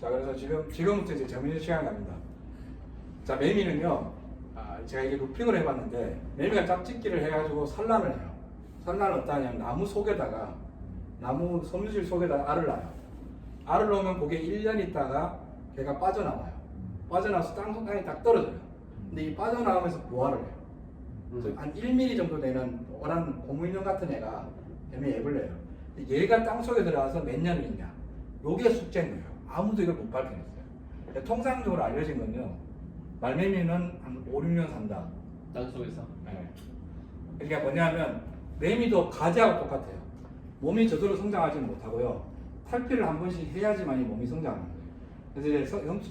자, 그래서 지금부터 이제 재밌는 시간 갑니다. 자, 매미는요, 제가 이게 루핑을 해봤는데, 매미가 짝짓기를 해가지고 산란을 해요. 산란을 어떠 하냐면, 나무 섬유질 속에다가 알을 낳아요. 알을 넣으면 그게 1년 있다가 걔가 빠져나와요. 빠져나와서 땅에 딱 떨어져요. 근데 이 빠져나오면서 부화를 해요. 그래서 한 1mm 정도 되는 노란 고무인형 같은 애가 매미 앱을 내요. 근데 얘가 땅속에 들어가서 몇 년을 있냐. 요게 숙제인 거예요. 아무도 이걸 못 밝혀냈어요. 통상적으로 알려진 건요, 말매미는 한 5, 6년 산다. 땅속에서? 네. 그러니까 뭐냐면, 매미도 가지하고 똑같아요. 몸이 저절로 성장하지는 못하고요. 탈피를 한 번씩 해야지만 이 몸이 성장하는 거예요. 그래서 이제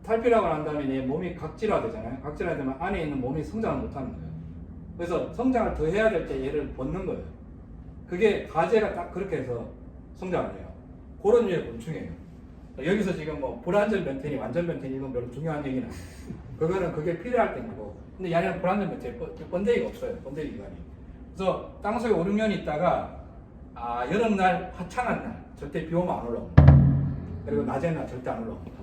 탈피라고 한 다음에 몸이 각질화되잖아요. 각질화되면 안에 있는 몸이 성장을 못하는 거예요. 그래서 성장을 더 해야 될 때 얘를 벗는 거예요. 그게 가지가 딱 그렇게 해서 성장을 해요. 그런 류의 곤충이에요. 여기서 지금 뭐 불완전 변태니 완전 변태니 이건 별로 중요한 얘기는 아니에요. 그게 필요할 때이고, 근데 얘는 불완전 변태, 번데기가 없어요. 번데기 기관이. 그래서 땅속에 5, 6년 있다가 여름날 화창한 날 절대 비 오면 안 올라옵니다. 그리고 낮에는 절대 안 올라옵니다.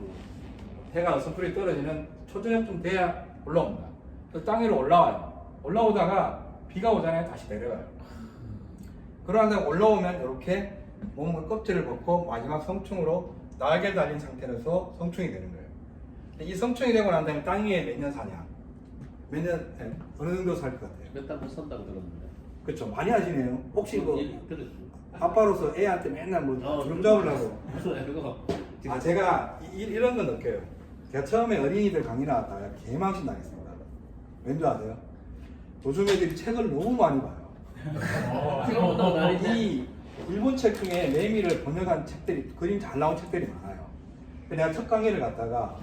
해가 어슴푸레 떨어지는 초저녁쯤 돼야 올라옵니다. 그래서 땅 위로 올라와요. 올라오다가 비가 오잖아요. 다시 내려가요. 그러한 다음에 올라오면 이렇게 몸을 껍질을 벗고 마지막 성충으로 날개 달린 상태에서 성충이 되는 거예요. 이 성충이 되고 난 다음에 땅 위에 몇 년 사냐? 어느 정도 살 것 같아요? 몇 달 산다고 들었는데. 그렇죠. 많이 하시네요. 혹시 들었습니다. 아빠로서 애한테 맨날 뭐 주름 잡으려고. 제가 이런 건 느껴요. 제가 처음에 어린이들 강의 나왔다가 개망신 당했습니다. 왠지 아세요? 요즘 애들이 책을 너무 많이 봐요. 이 일본 책 중에 매미를 번역한 책들이, 그림 잘 나온 책들이 많아요. 내가 첫 강의를 갔다가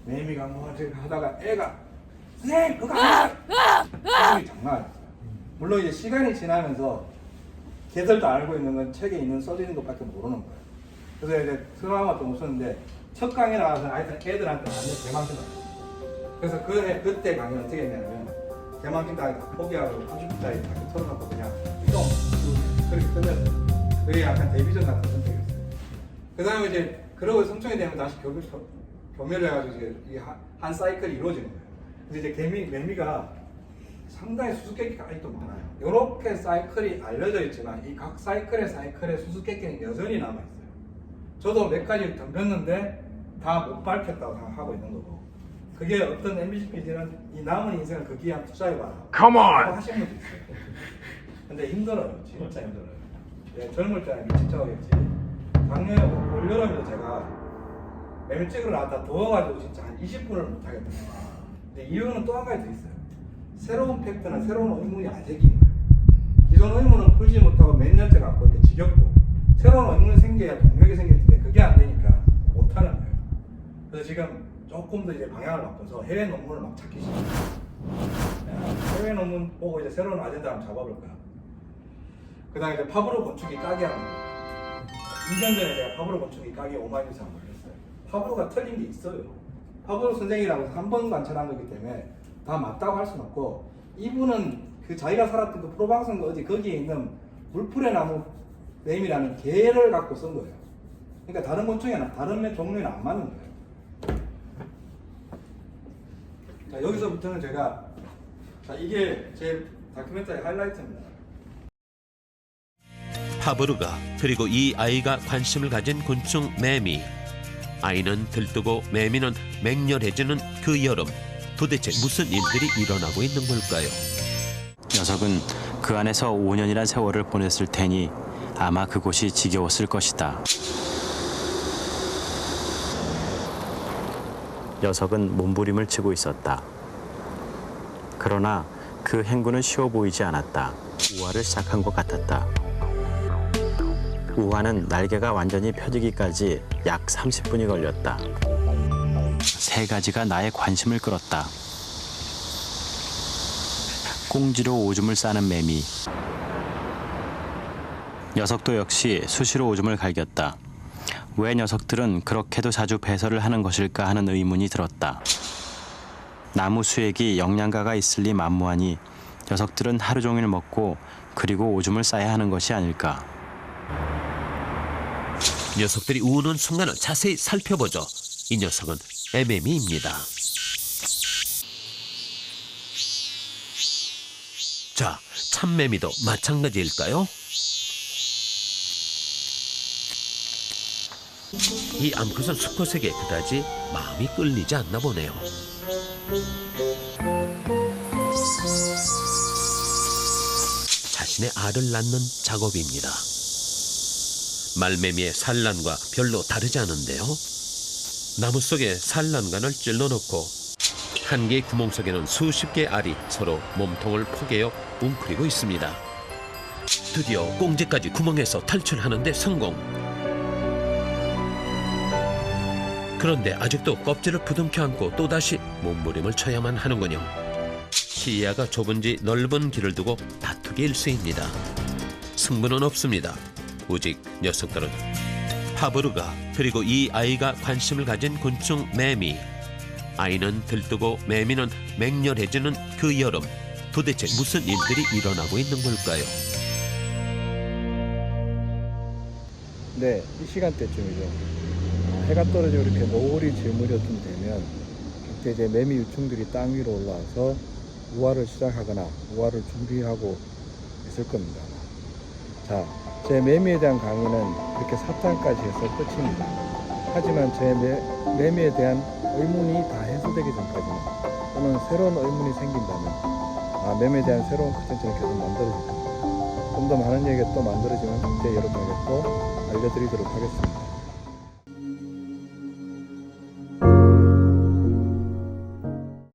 매미가 뭐 하다가 애가 선생님 그거 안 해요! 장난 아니었어요. 물론 이제 시간이 지나면서 걔들도 알고 있는 건 책에 있는 써지는 것밖에 모르는 거예요. 그래서 이제 트라우마가 좀 없었는데 첫 강의 나가서 애들한테 완전 개망신 당했어요. 그래서 그때 강의는 어떻게 했냐면 개망신 당해서 포기하고 30분짜리 딱 쳐놓고 그냥 이동 그렇게 끝냈어요. 그게 약간 데뷔전 같은 선택이었어요. 그 다음에 이제 그러고 성충이 되면 다시 교묘를 해가지고 이게 한 사이클이 이루어지는 거예요. 근데 이제 매미가 상당히 수수께끼가 아직도 많아요. 이렇게 사이클이 알려져 있지만 이 각 사이클의 수수께끼는 여전히 남아있어요. 저도 몇 가지 덤볐는데 다 못 밝혔다고 생각하고 있는 거고, 그게 어떤 MBCPD는 이 남은 인생을 거기에 한번 투자해봐라 하시는 분도 있어요. 근데 힘들어요. 진짜 힘들어요. 젊을 때는 미친 척하겠지. 작년에 올여름에도 제가 매미 찍으러 나왔다 더워가지고 진짜 한 20분을 못하겠다. 근데 이유는 또 한 가지 더 있어요. 새로운 팩트나 새로운 의문이 안 생긴 거예요. 기존 의문은 풀지 못하고 몇 년째 갖고 이렇게 지겹고, 새로운 의문이 생겨야 동력이 생길 텐데 그게 안 되니까 못하는 거예요. 그래서 지금 조금 더 이제 방향을 바꿔서 해외 논문을 막 찾기 시작해요. 해외 논문 보고 이제 새로운 아젠다 한번 잡아볼 거야. 그 다음에 이제 파브로 건축이 까기 하는 거예요. 2년 전에 내가 파브로 건축이 까기 오마이뉴스 한번 했어요. 파브로가 틀린 게 있어요. 파브로 선생이라고 해서 한 번 관찰한 거기 때문에 다 맞다고 할 수는 없고, 이분은 그 자기가 살았던 그 프로방송 어디 거기에 있는 물풀의 나무 매미라는 개를 갖고 쓴 거예요. 그러니까 다른 곤충이나 다른 종류는 안 맞는 거예요. 자, 여기서부터는 제가 이게 제 다큐멘터리 하이라이트입니다. 파브르가 그리고 이 아이가 관심을 가진 곤충 매미. 아이는 들뜨고 매미는 맹렬해지는 그 여름. 도대체 무슨 일들이 일어나고 있는 걸까요? 녀석은 그 안에서 5년이란 세월을 보냈을 테니 아마 그곳이 지겨웠을 것이다. 녀석은 몸부림을 치고 있었다. 그러나 그 행군은 쉬워 보이지 않았다. 우화를 시작한 것 같았다. 우화는 날개가 완전히 펴지기까지 약 30분이 걸렸다. 세 가지가 나의 관심을 끌었다. 꽁지로 오줌을 싸는 매미. 녀석도 역시 수시로 오줌을 갈겼다. 왜 녀석들은 그렇게도 자주 배설을 하는 것일까 하는 의문이 들었다. 나무 수액이 영양가가 있을 리 만무하니 녀석들은 하루 종일 먹고 그리고 오줌을 싸야 하는 것이 아닐까. 녀석들이 우는 순간을 자세히 살펴보죠. 이 녀석은 애매미입니다. 자, 참매미도 마찬가지일까요? 이 암컷은 수컷에게 그다지 마음이 끌리지 않나 보네요. 자신의 알을 낳는 작업입니다. 말매미의 산란과 별로 다르지 않은데요. 나무 속에 산란관을 찔러넣고 한 개의 구멍 속에는 수십 개의 알이 서로 몸통을 포개어 웅크리고 있습니다. 드디어 꽁지까지 구멍에서 탈출하는 데 성공. 그런데 아직도 껍질을 부둥켜 안고 또다시 몸부림을 쳐야만 하는군요. 시야가 좁은지 넓은 길을 두고 다투기 일쑤입니다. 승부는 없습니다. 오직 녀석들은 파브르가 그리고 이 아이가 관심을 가진 곤충 매미. 아이는 들뜨고 매미는 맹렬해지는 그 여름. 도대체 무슨 일들이 일어나고 있는 걸까요? 네, 이 시간대쯤이죠. 해가 떨어지고 이렇게 노을이 질무렵쯤 되면 그때 이제 매미 유충들이 땅 위로 올라와서 우화를 시작하거나 우화를 준비하고 있을 겁니다. 자, 제 매미에 대한 강의는 이렇게 사탕까지 해서 끝입니다. 하지만 제 매미에 대한 의문이 다 해소되기 전까지는 또는 새로운 의문이 생긴다면 매미에 대한 새로운 컨텐츠는 계속 만들어질 겁니다. 좀 더 많은 얘기가 또 만들어지면 그때 여러분에게 또 알려드리도록 하겠습니다.